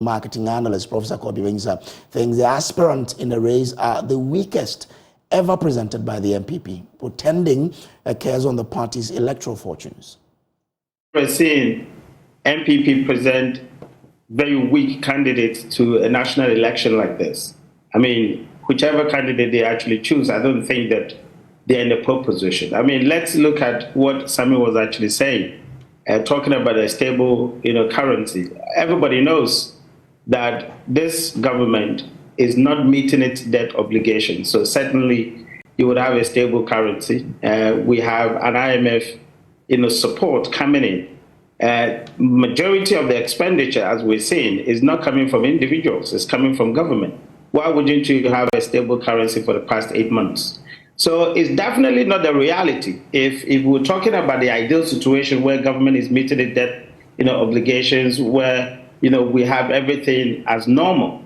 marketing analyst, Professor Mensah, thinks the aspirants in the race are the weakest ever presented by the NPP, pretending it cares on the party's electoral fortunes. We're seeing NPP present very weak candidates to a national election like this. I mean, whichever candidate they actually choose, I don't think that they're in a pole position. I mean, let's look at what Samuel was actually saying, talking about a stable, currency. Everybody knows that this government is not meeting its debt obligation. So certainly you would have a stable currency. We have an IMF, support coming in. Majority of the expenditure, as we're seeing, is not coming from individuals, it's coming from government. Why wouldn't you have a stable currency for the past 8 months? So it's definitely not the reality. If we're talking about the ideal situation where government is meeting its debt, obligations, where, we have everything as normal,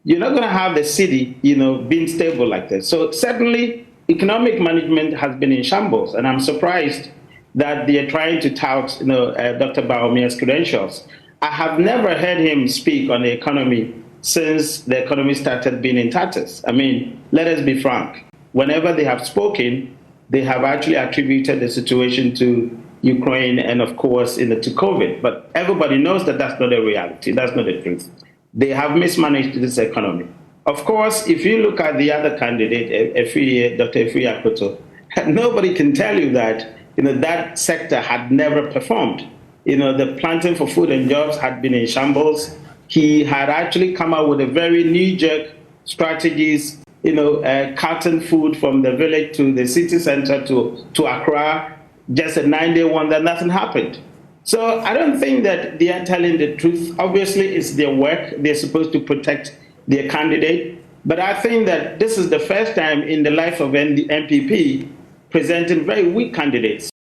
you're not going to have the city, being stable like this. So certainly economic management has been in shambles, and I'm surprised that they are trying to tout, Dr. Baomia's credentials. I have never heard him speak on the economy since the economy started being in tatters. I mean, let us be frank. Whenever they have spoken, they have actually attributed the situation to Ukraine and, of course, to COVID. But everybody knows that that's not the reality. That's not the truth. They have mismanaged this economy. Of course, if you look at the other candidate, Dr. Efri Akoto, nobody can tell you that that sector had never performed. The planting for food and jobs had been in shambles. He had actually come out with a very knee-jerk strategies, carting food from the village to the city center to Accra, just a 9-day wonder, nothing happened. So I don't think that they are telling the truth. Obviously, it's their work. They're supposed to protect their candidate. But I think that this is the first time in the life of the NPP presenting very weak candidates.